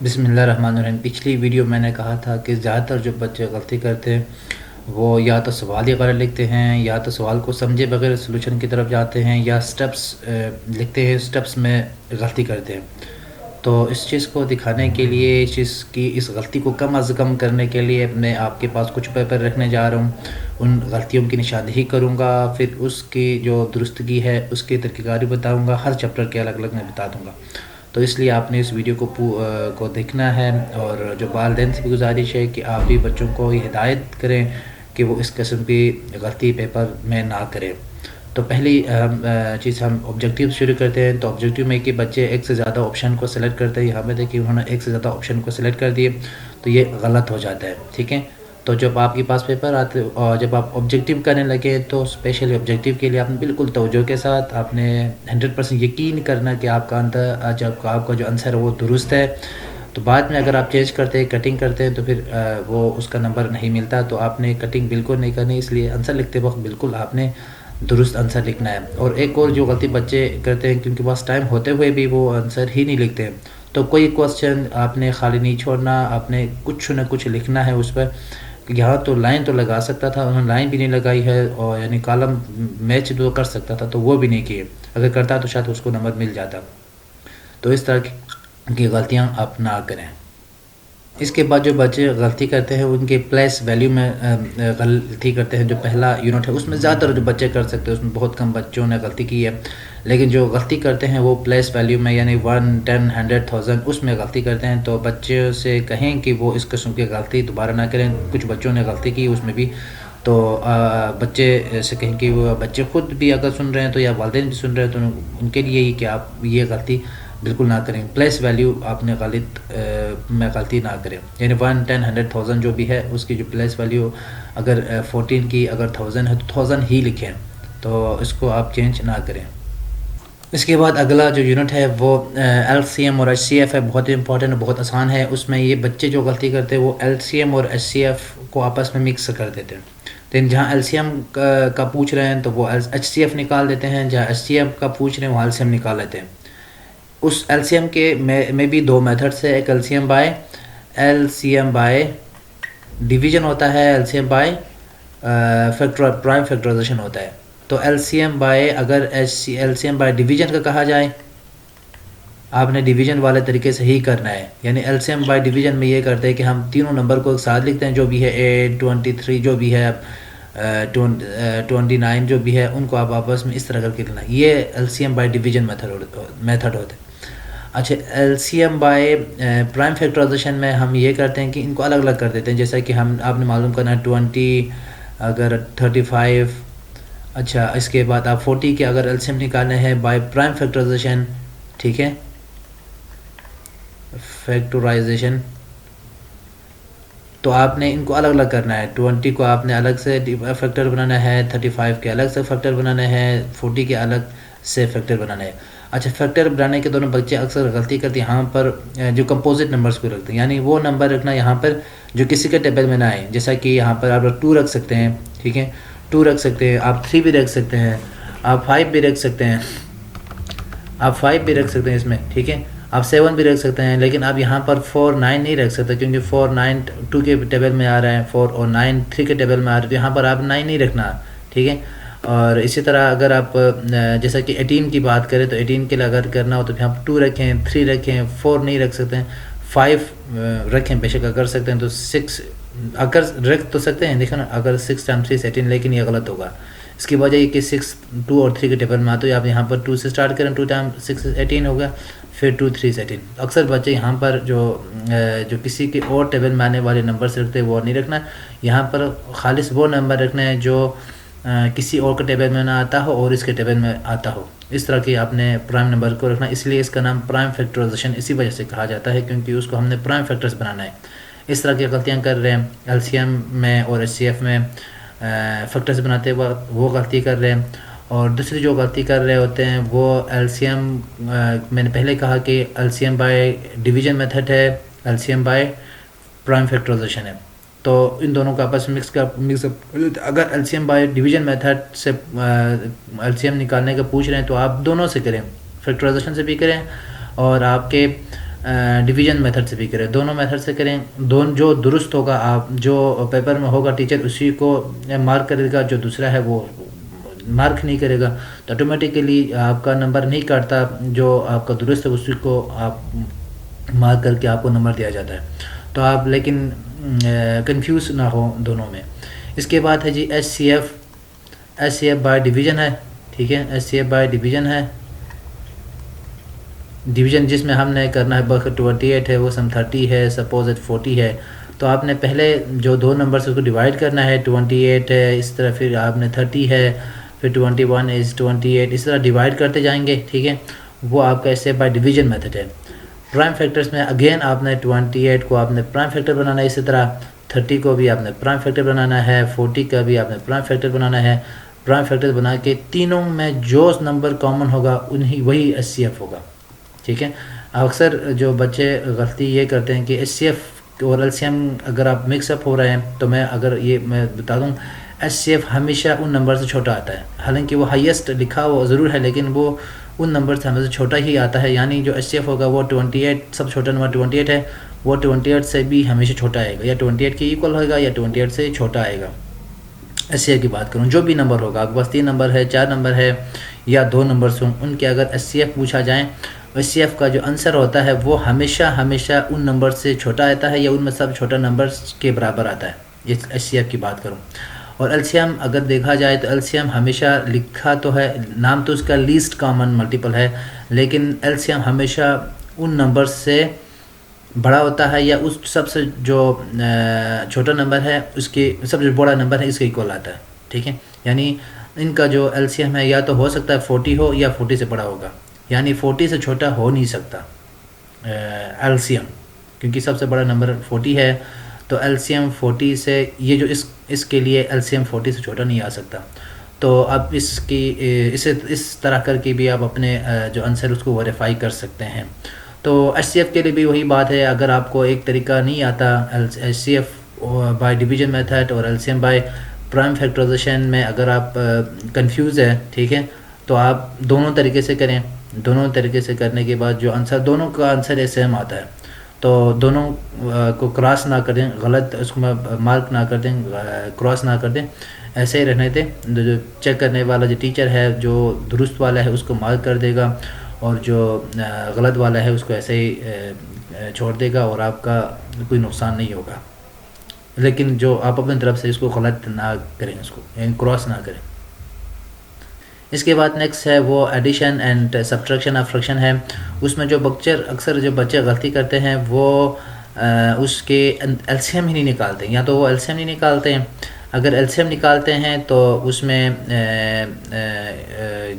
بسم اللہ الرحمن الرحیم۔ پچھلی ویڈیو میں نے کہا تھا کہ زیادہ تر جو بچے غلطی کرتے ہیں وہ یا تو سوال ہی غلط لکھتے ہیں، یا تو سوال کو سمجھے بغیر سلوشن کی طرف جاتے ہیں، یا سٹیپس لکھتے ہیں، سٹیپس میں غلطی کرتے ہیں۔ تو اس چیز کو دکھانے کے لیے، اس غلطی کو کم از کم کرنے کے لیے میں آپ کے پاس کچھ پیپر رکھنے جا رہا ہوں۔ ان غلطیوں کی نشاندہی کروں گا، پھر اس کی جو درستگی ہے اس کی طریقہ کاری بتاؤں گا، ہر چیپٹر کے الگ الگ میں بتا دوں گا۔ تو اس لیے آپ نے اس ویڈیو کو دیکھنا ہے، اور جو والدین سے بھی گزارش ہے کہ آپ بھی بچوں کو یہ ہدایت کریں کہ وہ اس قسم کی غلطی پیپر میں نہ کریں۔ تو پہلی چیز ہم آبجیکٹیو شروع کرتے ہیں۔ تو آبجیکٹیو میں کہ بچے ایک سے زیادہ آپشن کو سلیکٹ کرتے ہیں، یہاں پہ دیکھیے انہوں نے ایک سے زیادہ آپشن کو سلیکٹ کر دیے، تو یہ غلط ہو جاتا ہے، ٹھیک ہے۔ تو جب آپ کے پاس پیپر آتے اور جب آپ آبجیکٹیو کرنے لگے تو اسپیشلی آبجیکٹیو کے لیے آپ نے بالکل توجہ کے ساتھ آپ نے 100% یقین کرنا کہ آپ کا آپ کا جو آنسر ہے وہ درست ہے۔ تو بعد میں اگر آپ چینج کرتے ہیں، کٹنگ کرتے ہیں، تو پھر وہ اس کا نمبر نہیں ملتا۔ تو آپ نے کٹنگ بالکل نہیں کرنی، اس لیے آنسر لکھتے وقت بالکل آپ نے درست آنسر لکھنا ہے۔ اور ایک اور جو غلطی بچے کرتے ہیں، کیونکہ بس ٹائم ہوتے ہوئے بھی وہ آنسر ہی نہیں لکھتے ہیں، تو کوئی کوسچن آپ نے خالی نہیں چھوڑنا، آپ نے کچھ نہ کچھ لکھنا ہے اس پر۔ یہاں تو لائن تو لگا سکتا تھا، انہوں نے لائن بھی نہیں لگائی ہے، اور یعنی کالم میچ جو کر سکتا تھا تو وہ بھی نہیں کیے، اگر کرتا تو شاید اس کو نمبر مل جاتا۔ تو اس طرح کی غلطیاں آپ نہ کریں۔ اس کے بعد جو بچے غلطی کرتے ہیں ان کے پلیس ویلیو میں غلطی کرتے ہیں۔ جو پہلا یونٹ ہے اس میں زیادہ تر جو بچے کر سکتے ہیں، اس میں بہت کم بچوں نے غلطی کی ہے، لیکن جو غلطی کرتے ہیں وہ پلیس ویلیو میں، یعنی 1، 10، 100، 1000 اس میں غلطی کرتے ہیں۔ تو بچے سے کہیں کہ وہ اس قسم کی غلطی دوبارہ نہ کریں۔ کچھ بچوں نے غلطی کی اس میں بھی، تو بچے سے کہیں کہ وہ بچے خود بھی اگر سن رہے ہیں تو، یا والدین بھی سن رہے ہیں، تو ان کے لیے کہ آپ یہ غلطی بالکل نہ کریں۔ پلیس ویلیو آپ نے میں غلطی نہ کریں، یعنی 1، 10، 100، 1000 جو بھی ہے اس کی جو پلیس ویلیو اگر 14 کی اگر 1000 ہے تو 1000 ہی لکھیں، تو اس کو آپ چینج نہ کریں۔ اس کے بعد اگلا جو یونٹ ہے وہ ایل سی ایم اور ایچ سی ایف ہے۔ بہت امپورٹنٹ، بہت آسان ہے۔ اس میں یہ بچے جو غلطی کرتے ہیں وہ ایل سی ایم اور ایچ سی ایف کو آپس میں مکس کر دیتے ہیں۔ لیکن جہاں ایل سی ایم کا پوچھ رہے ہیں تو وہ ایچ سی ایف نکال دیتے ہیں، جہاں ایچ سی ایف کا پوچھ رہے ہیں وہاں ایل سی ایم نکال لیتے ہیں۔ اس ایل سی ایم کے میں بھی دو میتھڈس ہے، ایک L C M by division ہوتا ہے، L C M by prime factorization ہوتا ہے۔ تو ایل سی ایم بائی اگر L C M by division کا کہا جائے، آپ نے ڈویژن والے طریقے سے ہی کرنا ہے۔ یعنی L C M by division میں یہ کرتے ہیں کہ ہم تینوں نمبر کو ایک ساتھ لکھتے ہیں، جو بھی ہے 8، 23 جو بھی ہے 29 جو بھی ہے، ان کو آپ آپس میں اس طرح کر کے لکھنا۔ یہ L C M by division method ہوتا ہے۔ اچھا، L C M by prime factorization میں ہم یہ کرتے ہیں کہ ان کو الگ الگ کر دیتے ہیں، جیسا کہ آپ نے معلوم کرنا ہے 20 اگر 35، اچھا اس کے بعد آپ 40 کے اگر ایل سی ایم نکالنے ہیں بائی پرائم فیکٹرائزیشن، ٹھیک ہے، فیکٹورائزیشن، تو آپ نے ان کو الگ الگ کرنا ہے۔ 20 کو آپ نے الگ سے فیکٹر بنانا ہے، 35 کے الگ سے فیکٹر بنانا ہے، 40 کے الگ سے فیکٹر بنانا ہے۔ اچھا، فیکٹر بنانے کے دونوں بچے اکثر غلطی کرتے ہیں یہاں پر، جو کمپوزٹ نمبرز کو رکھتے ہیں، یعنی وہ نمبر رکھنا یہاں پر جو کسی کے ٹیبل میں نہ آئے، جیسا کہ یہاں پر آپ 2 رکھ سکتے ہیں، ٹھیک ہے، 2 رکھ سکتے ہیں، آپ 3 بھی رکھ سکتے ہیں، آپ 5 بھی رکھ سکتے ہیں، آپ 5 بھی رکھ سکتے ہیں اس میں، ٹھیک ہے، آپ 7 بھی رکھ سکتے ہیں، لیکن آپ یہاں پر 4، 9 نہیں رکھ سکتے، کیونکہ 4، 9 2 کے ٹیبل میں آ رہا ہے، 4 اور 9 3 کے ٹیبل میں آ رہا ہے، تو یہاں پر آپ 9 نہیں رکھنا، ٹھیک ہے۔ اور اسی طرح اگر آپ جیسا کہ 18 کی بات کریں تو 18 کے لیے اگر کرنا ہو تو یہاں پر 2 رکھیں، 3 رکھیں، 4 نہیں رکھ سکتے ہیں، 5 رکھیں، بے شک اگر سکتے ہیں تو 6 اگر رکھ تو سکتے ہیں، دیکھیں نا، اگر 6 × 3 18، لیکن یہ غلط ہوگا۔ اس کی وجہ یہ کہ 6 2 اور 3 کے ٹیبل میں آتے ہیں، آپ یہاں پر 2 سے سٹارٹ کریں، 2 × 6 18 ہوگا، پھر 2 3 18۔ اکثر بچے یہاں پر جو کسی کے اور ٹیبل میں آنے والے نمبر سے رکھتے ہیں وہ نہیں رکھنا، یہاں پر خالص وہ نمبر رکھنا ہے جو کسی اور کے ٹیبل میں نہ آتا ہو اور اس کے ٹیبل میں آتا ہو۔ اس طرح کی آپ نے پرائم نمبر کو رکھنا، اس لیے اس کا نام پرائم فیکٹرائزیشن اسی وجہ سے کہا جاتا ہے، کیونکہ اس کو ہم نے پرائم فیکٹرز بنانا ہے۔ اس طرح کی غلطیاں کر رہے ہیں ایل سی ایم میں اور ایچ سی ایف میں، فیکٹرز بناتے وقت وہ غلطی کر رہے ہیں۔ اور دوسری جو غلطی کر رہے ہوتے ہیں وہ ایل سی ایم، میں نے پہلے کہا کہ L C M by division method ہے، L C M by prime factorization ہے، تو ان دونوں کا آپس میں مکس اپ۔ اگر L C M by division method سے ایل سی ایم نکالنے کا پوچھ رہے ہیں تو آپ دونوں سے کریں، فیکٹرائزیشن سے بھی کریں اور آپ کے ڈویژن میتھڈ سے بھی کریں، دونوں میتھڈ سے کریں، جو درست ہوگا آپ جو پیپر میں ہوگا ٹیچر اسی کو مارک کرے گا، جو دوسرا ہے وہ مارک نہیں کرے گا، تو آٹومیٹیکلی آپ کا نمبر نہیں کاٹتا، جو آپ کا درست ہے اسی کو آپ مارک کر کے آپ کو نمبر دیا جاتا ہے، تو آپ لیکن کنفیوز نہ ہو دونوں میں۔ اس کے بعد ہے جی S C F by division ہے، ٹھیک ہے، S C F by division ہے، ڈویژن جس میں ہم نے کرنا ہے 28 ہے، وہ سم 30 ہے، سپوز 40 ہے، تو آپ نے پہلے جو دو نمبر سے اس کو ڈیوائڈ کرنا ہے، 28 ہے، اس طرح پھر آپ نے 30 ہے، پھر 21 از 28، اس طرح ڈیوائڈ کرتے جائیں گے، ٹھیک ہے، وہ آپ کا S C F by division method ہے۔ پرائم فیکٹرز میں اگین آپ نے 28 کو آپ نے پرائم فیکٹر بنانا ہے، اسی طرح 30 کو بھی آپ نے پرائم فیکٹر بنانا ہے، 40 کا بھی آپ نے پرائم فیکٹر بنانا ہے۔ پرائم فیکٹر بنا کے تینوں میں جو نمبر کامن ہوگا وہی ایس سی ایف ہوگا، ٹھیک ہے۔ اکثر جو بچے غلطی یہ کرتے ہیں کہ ایس سی ایف اور ایل سی ایم اگر آپ مکس اپ ہو رہے ہیں، تو میں بتا دوں ایس سی ایف ہمیشہ ان نمبر سے چھوٹا آتا ہے، حالانکہ وہ ہائیسٹ لکھا وہ ضرور ہے، لیکن وہ ان نمبر سے ہمیشہ چھوٹا ہی آتا ہے، یعنی جو ایس سی ایف ہوگا وہ 28، سب چھوٹا نمبر 28 ہے، وہ 28 سے بھی ہمیشہ چھوٹا آئے گا، یا 28 کے ایکول ہوگا یا 28 سے چھوٹا آئے گا۔ ایس سی ایف کی بات کروں، جو بھی نمبر ہوگا، آپ کے پاس 3 نمبر ہے، 4 نمبر ہے، یا 2 نمبرس ہوں، ان کے اگر ایس سی ایف پوچھا جائیں، ایس سی ایف کا جو آنسر ہوتا ہے وہ ہمیشہ ان نمبر سے چھوٹا آتا ہے، یا ان میں سب چھوٹا نمبرس کے برابر آتا ہے، یہ ایس سی ایف کی بات کروں۔ اور ایل سی ایم اگر دیکھا جائے تو ایل سی ایم ہمیشہ لکھا تو ہے، نام تو اس کا لیسٹ کامن ملٹیپل ہے، لیکن ایل سی ایم ہمیشہ ان نمبر سے بڑا ہوتا ہے، یا اس سب سے جو چھوٹا نمبر ہے اس کے سب سے بڑا نمبر ہے اس کے ایکول آتا ہے، ٹھیک ہے۔ یعنی ان کا جو ایل سی ایم ہے یا تو ہو سکتا ہے 40 ہو یا 40 سے بڑا ہوگا، یعنی 40 سے چھوٹا ہو نہیں سکتا ایل سی ایم، کیونکہ سب سے بڑا نمبر 40 ہے، تو ایل سی ایم 40 سے یہ جو اس کے لیے ایل سی ایم 40 سے چھوٹا نہیں آ سکتا، تو اب اس طرح کر کے بھی آپ اپنے جو آنسر اس کو ویریفائی کر سکتے ہیں۔ تو ایچ سی ایف کے لیے بھی وہی بات ہے، اگر آپ کو ایک طریقہ نہیں آتا H C F by division method اور L C M by prime factorization میں اگر آپ کنفیوز ہے، ٹھیک ہے، تو آپ دونوں طریقے سے کریں، دونوں طریقے سے کرنے کے بعد جو آنسر دونوں کا آنسر سیم آتا ہے، تو دونوں کو کراس نہ کر دیں، غلط اس کو مارک نہ کر دیں، کراس نہ کر دیں، ایسے ہی رہنے دیں، جو چیک کرنے والا جو ٹیچر ہے جو درست والا ہے اس کو مارک کر دے گا، اور جو غلط والا ہے اس کو ایسے ہی چھوڑ دے گا، اور آپ کا کوئی نقصان نہیں ہوگا، لیکن جو آپ اپنی طرف سے اس کو غلط نہ کریں، اس کو یعنی کراس نہ کریں۔ اس کے بعد نیکسٹ ہے وہ addition and subtraction of friction ہے، اس میں جو اکثر جو بچے غلطی کرتے ہیں وہ اس کے ایل سی ایم ہی نہیں نکالتے، یا تو وہ ایل سی ایم نہیں نکالتے ہیں، اگر ایل سی ایم نکالتے ہیں تو اس میں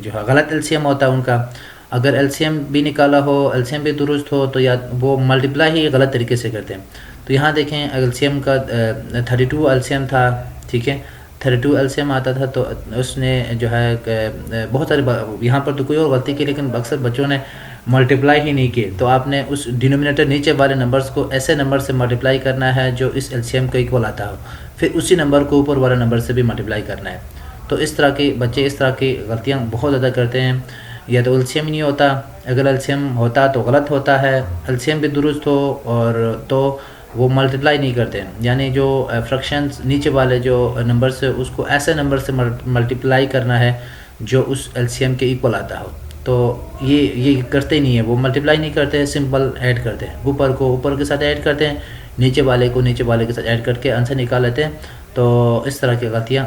جو ہے غلط ایل سی ایم ہوتا ہے ان کا، اگر ایل سی ایم بھی نکالا ہو، ایل سی ایم بھی درست ہو، تو یا وہ ملٹیپلائی ہی غلط طریقے سے کرتے ہیں۔ تو یہاں دیکھیں ایل سی ایم کا 32 ایل سی ایم تھا، ٹھیک ہے، 32 ایل سی ایم آتا تھا، تو اس نے جو ہے بہت سارے یہاں پر تو کوئی اور غلطی کی، لیکن اکثر بچوں نے ملٹیپلائی ہی نہیں کیے، تو آپ نے اس ڈینومینیٹر نیچے والے نمبرز کو ایسے نمبر سے ملٹیپلائی کرنا ہے جو اس ایل سی ایم کا ایکول آتا ہو، پھر اسی نمبر کو اوپر والے نمبر سے بھی ملٹیپلائی کرنا ہے۔ تو اس طرح کے بچے اس طرح کی غلطیاں بہت زیادہ کرتے ہیں، یا تو ایل سی ایم ہی نہیں ہوتا، اگر ایل سی ایم ہوتا تو غلط ہوتا ہے، ایل سی ایم بھی درست ہو اور تو وہ ملٹیپلائی نہیں کرتے، یعنی جو فریکشنز نیچے والے جو نمبر سے اس کو ایسے نمبر سے ملٹیپلائی کرنا ہے جو اس ایل سی ایم کے ایکول آتا ہو، تو یہ کرتے نہیں ہیں، وہ ملٹیپلائی نہیں کرتے، سمپل ایڈ کرتے ہیں، اوپر کو اوپر کے ساتھ ایڈ کرتے ہیں، نیچے والے کو نیچے والے کے ساتھ ایڈ کر کے آنسر نکال لیتے ہیں۔ تو اس طرح کی غلطیاں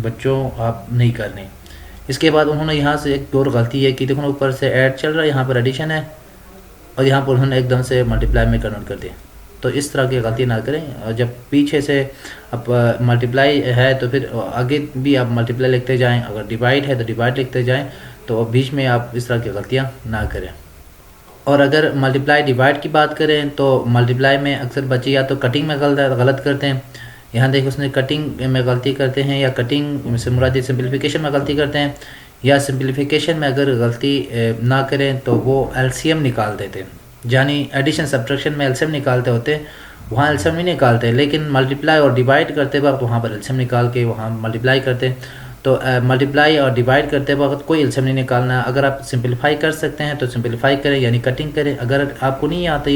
بچوں آپ نہیں کرنی۔ اس کے بعد انہوں نے یہاں سے ایک اور غلطی ہے کہ دیکھو اوپر سے ایڈ چل رہا ہے، یہاں پر ایڈیشن ہے، اور یہاں پر انہوں نے ایک دم سے ملٹیپلائی میں کنورٹ کر دیا، تو اس طرح کی غلطی نہ کریں، اور جب پیچھے سے اب ملٹیپلائی ہے تو پھر آگے بھی آپ ملٹیپلائی لکھتے جائیں، اگر ڈیوائڈ ہے تو ڈیوائڈ لکھتے جائیں، تو بیچ میں آپ اس طرح کی غلطیاں نہ کریں۔ اور اگر ملٹیپلائی ڈیوائڈ کی بات کریں تو ملٹیپلائی میں اکثر بچے یا تو کٹنگ میں غلط کرتے ہیں، یہاں دیکھ اس نے کٹنگ میں غلطی کرتے ہیں، یا کٹنگ سے مراد سمپلیفیکیشن میں غلطی کرتے ہیں، یا سمپلیفیکیشن میں اگر غلطی نہ کریں تو وہ ایل سی ایم نکال دیتے ہیں، یعنی ایڈیشن سبٹریکشن میں ایل سی ایم نکالتے ہوتے، وہاں ایل سی ایم نہیں نکالتے، لیکن ملٹیپلائی اور ڈیوائڈ کرتے وقت وہاں پر ایل سی ایم نکال کے وہاں ملٹیپلائی کرتے، تو ملٹیپلائی اور ڈیوائڈ کرتے وقت کوئی ایلسیم نہیں نکالنا. اگر آپ سمپلیفائی کر سکتے ہیں تو سمپلیفائی کریں یعنی کٹنگ کریں. اگر آپ کو نہیں آتا